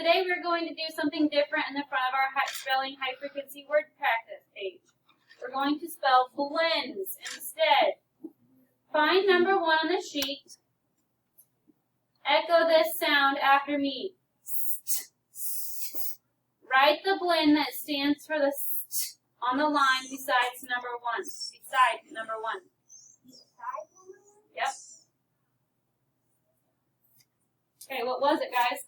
today we're going to do something different in the front of our spelling high frequency word practice page. We're going to spell blends instead. Find number 1 on the sheet. Echo this sound after me. Write the blend that stands for the st on the line besides number 1. Beside number 1. Yep. Okay, what was it, guys?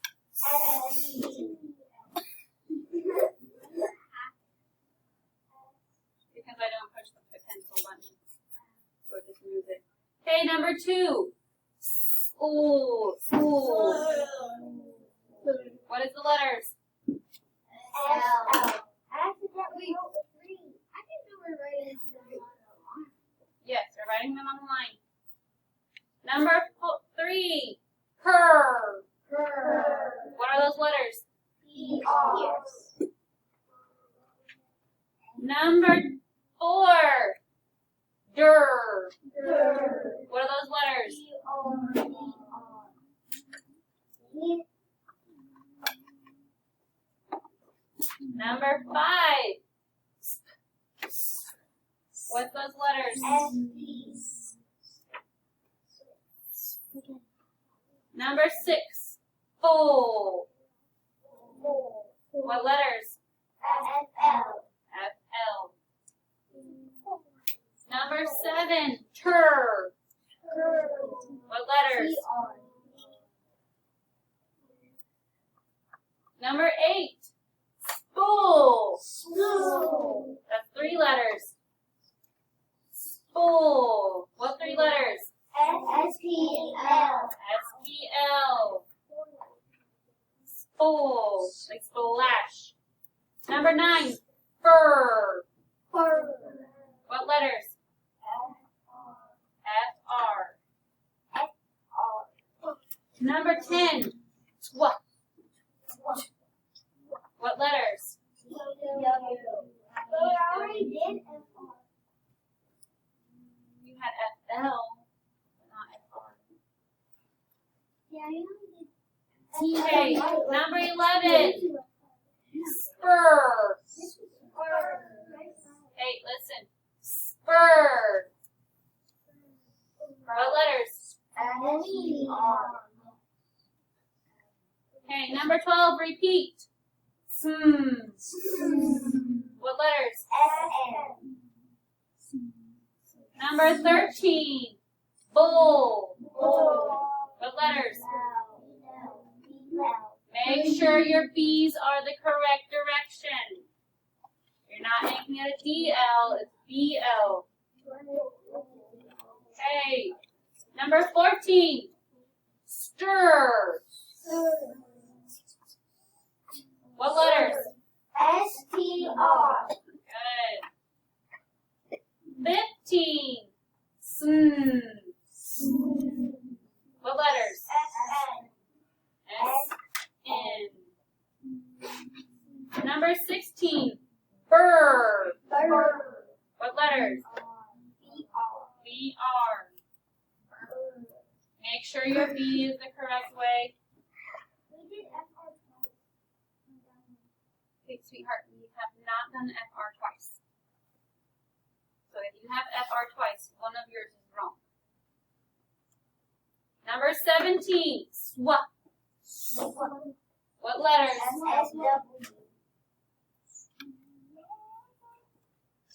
Because I don't push the pencil button. So it just moves it. Okay, number 2. School. School. What is the letters? L. Accidentally wrote the 3. I think we were writing them on the line. Yes, we're writing them on the line. Number 3. Purr. Purr. What are those letters? P-R. Number 4. Dur. Dur. What are those letters? P-R-E-R. Number 5. What's those letters? S-P. Number 6. Full. 4. What letters? F-L. F-L. Number 7. Tur. Tur. What letters? T-R. Number 8. Spool. School. That's 3 letters. Spool. What 3 letters? S-P-L. S-P-L. Spool. Like splash. Number 9. Fur. Fur. What letters? F-R. F-R. F-R. Number 10. Twa. What letters? W. But I already did F-R. You had F-L, not F-R. Yeah, I only did Okay, number 11. Spur. Spur. Hey, listen. Spur. What letters? S-P-R. Okay, number 12. Repeat. What letters? S-N. Number 13. Bull. Bull. What letters? L. Make sure your B's are the correct direction. You're not making it a DL, it's BL. Okay. Number 14. Stir. What letters? S-T-R. Good. 15. Sn. What letters? S-N. S-N. Number 16. Burr. Bird. What letters? B-R. B-R. Make sure your B is the correct way. We did F-R twice. Okay, sweetheart, you have not done FR twice. So if you have FR twice, one of yours is wrong. Number 17. Swap. What letters? S-W.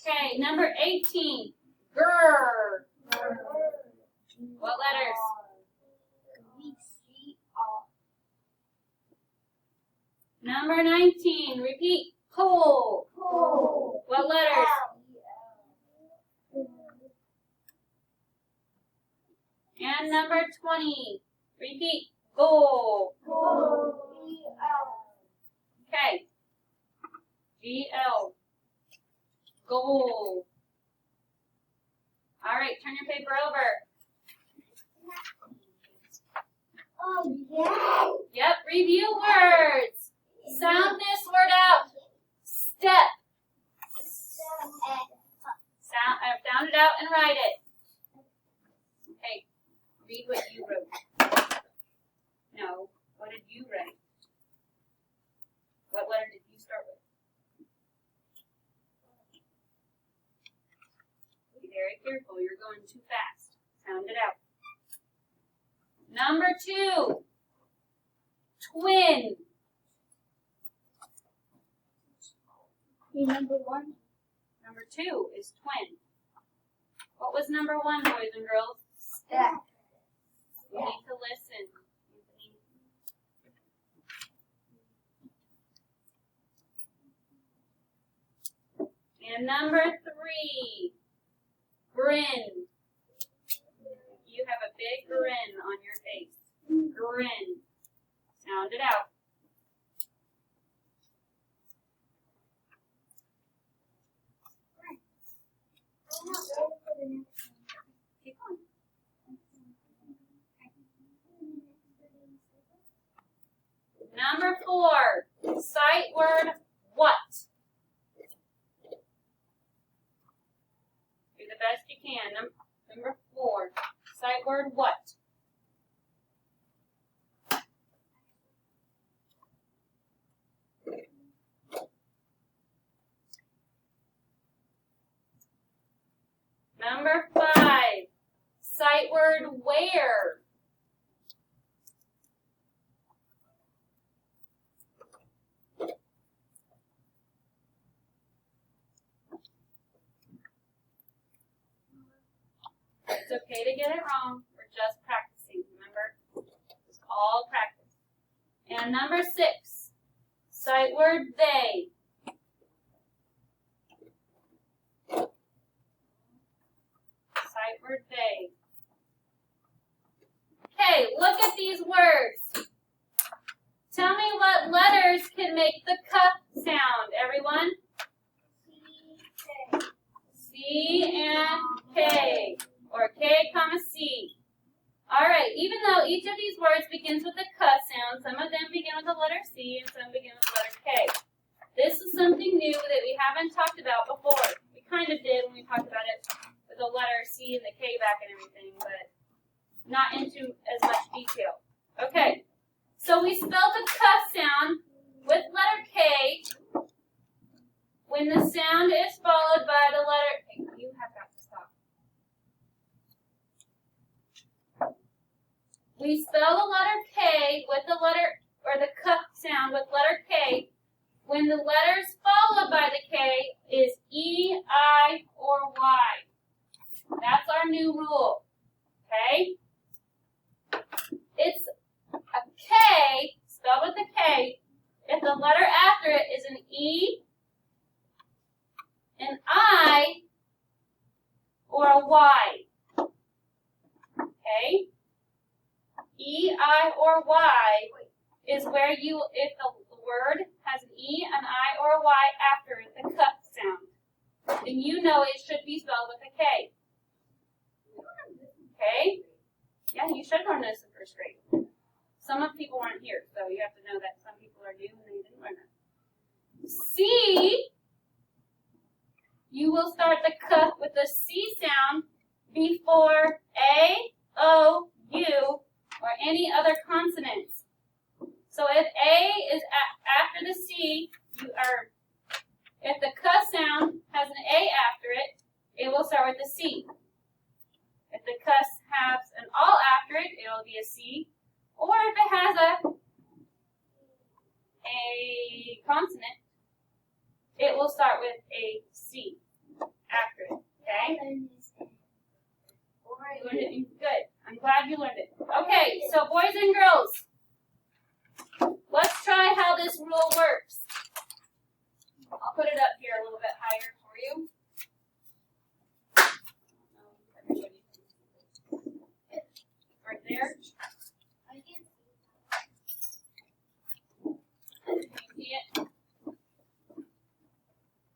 Okay, number 18. Grr. What letters? B-C-R. Number 19. Repeat. Pull. Pull. What letters? L. And number 20. Repeat. Goal. Pull. B-L. Okay. GL. Goal. All right, turn your paper over. Oh, yeah. Yep, review words. Sound this word out. Step. Sound it out and write it. Okay, read what you wrote. No, what did you write? careful, you're going too fast. Sound it out. Number 2, twin. Number 1. Number 2 is twin. What was number 1, boys and girls? Stack. You need to listen. And number 3, grin. You have a big grin on your face. Grin. Sound it out. Keep going. Number 4, sight word what? Do the best you can. Number 4, sight word what? Number 5, sight word where? It's okay to get it wrong. We're just practicing, remember? It's all practice. And number 6, sight word they. Sight word they. Okay, look at these words. Tell me what letters can make the k sound, everyone? C and K. Or K, C. Alright, even though each of these words begins with a K sound, some of them begin with the letter C and some begin with the letter K. This is something new that we haven't talked about before. We kind of did when we talked about it with the letter C and the K back and everything, but not into as much detail. Okay, so we spelled the K sound with letter K when the sound is followed by the letter K. You have got to stop. We spell the letter K with the letter, or the K sound with letter K, when the letters followed by the K is E, I, or Y. That's our new rule, okay? It's a K, spelled with a K, if the letter after it is an E, an I, or a Y, okay? E, I, or Y is where you, if the word has an E, an I, or a Y after it, the K sound, then you know it should be spelled with a K. Okay? Yeah, you should learn this in first grade. Some of people aren't here, so you have to know that some people are new and they didn't learn it. C, you will start the K with the C sound before A, O, U, or any other consonants. So if A is after the C, if the K sound has an A after it, it will start with a C. If the K has an all after it, it will be a C. Or if it has a consonant, it will start with a C after it. Okay? Good. I'm glad you learned it. Okay, so boys and girls, let's try how this rule works. I'll put it up here a little bit higher for you. Right there. Can you see it?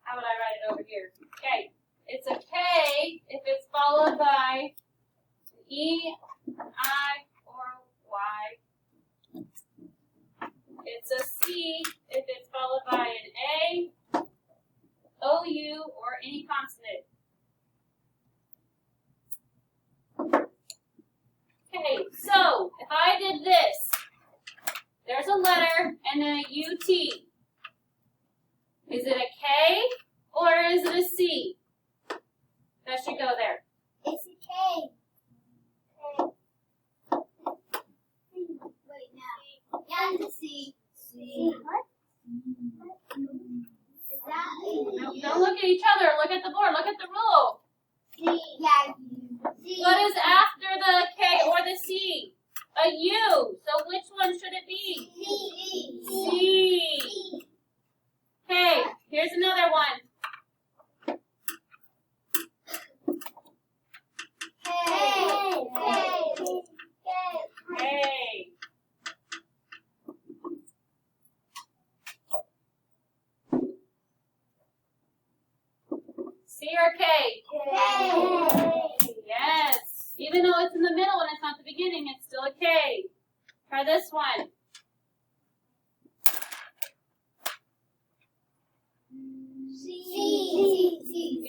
How would I write it over here? Okay. It's a K if it's followed by E, I, or Y. It's a C if it's followed by an A, O, U, or any consonant. Okay, so if I did this, there's a letter and then a U-T. Is it a K or is it a C? That should go there. It's a K. Wait, now. Yeah, it's a C. C. What? Is that No, don't look at each other. Look at the board. Look at the rule. C? Yeah. C. What is after the K or the C? A U. So which one should it be? C. C. Okay, here's another one. K. K. C or K? Yes. Even though it's in the middle and it's not the beginning, it's still a K. Try this one. C. V.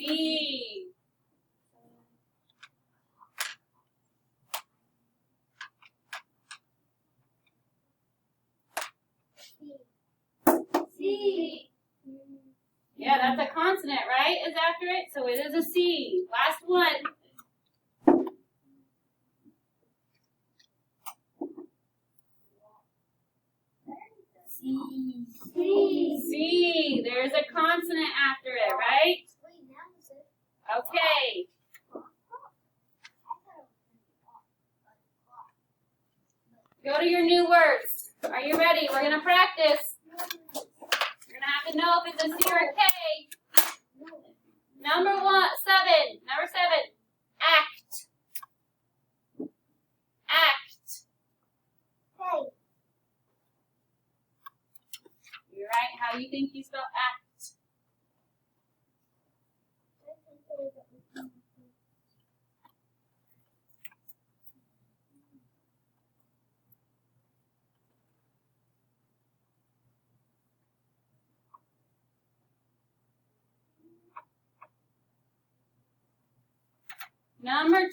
C. Yeah, that's a consonant, right? Is after it, so it is a C. Last one. C. There's a consonant after it, right? Okay. Go to your new words. Are you ready? We're going to practice. You're going to have to know if it's a C or a K. Number 7. Act. Act. You right? How do you think you spell act? Number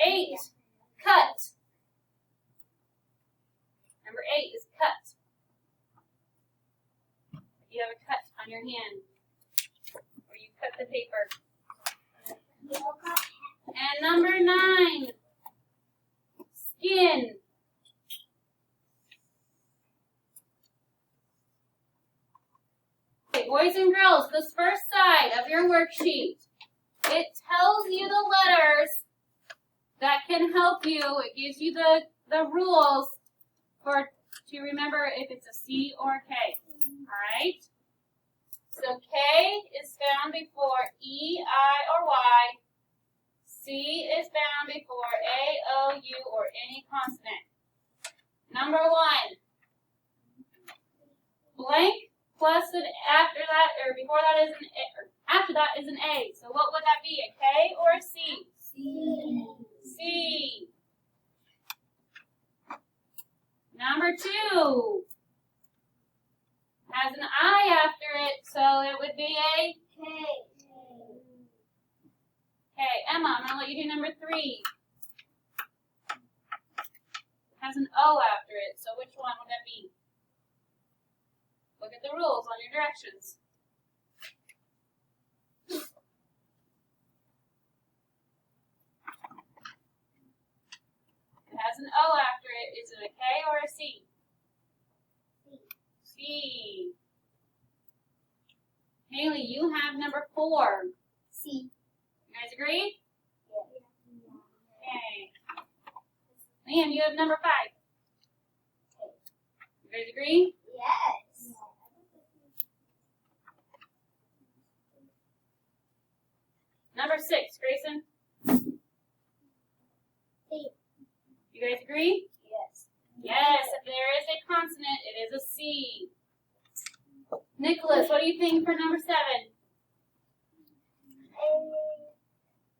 8. Cut. Number 8 is cut. You have a cut on your hand, or you cut the paper. And number 9, skin. Okay, boys and girls, this first side of your worksheet, it tells you the letters that can help you. It gives you the rules to remember if it's a C or a K. Alright? So K is found before E, I, or Y. C is found before A, O, U, or any consonant. Number 1. Blank plus an after that, or before that is an A, or after that is an A. So what would that be? A K or a C? C. C. Number 2 has an I after it, so it would be a K. Okay, Emma, I'm going to let you do number 3. Has an O after it, so which one would that be? Look at the rules on your directions. It has an O after it. Is it a K or a C? C. Haley, you have number 4. C. You guys agree? Okay. Liam, you have number 5. You guys agree? Yes. Number 6, Grayson. C. You guys agree? Yes. Yes, if there is a consonant, it is a C. Nicholas, what do you think for number 7?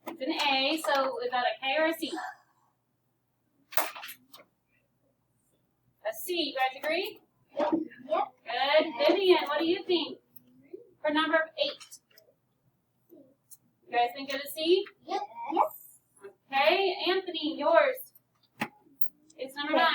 It's an A, so is that a K or a C? A C, you guys agree? Yep. Good. Vivian, what do you think for number 8? You guys think it's a C? Yep. Yes. Okay, Anthony, yours. It's number 9.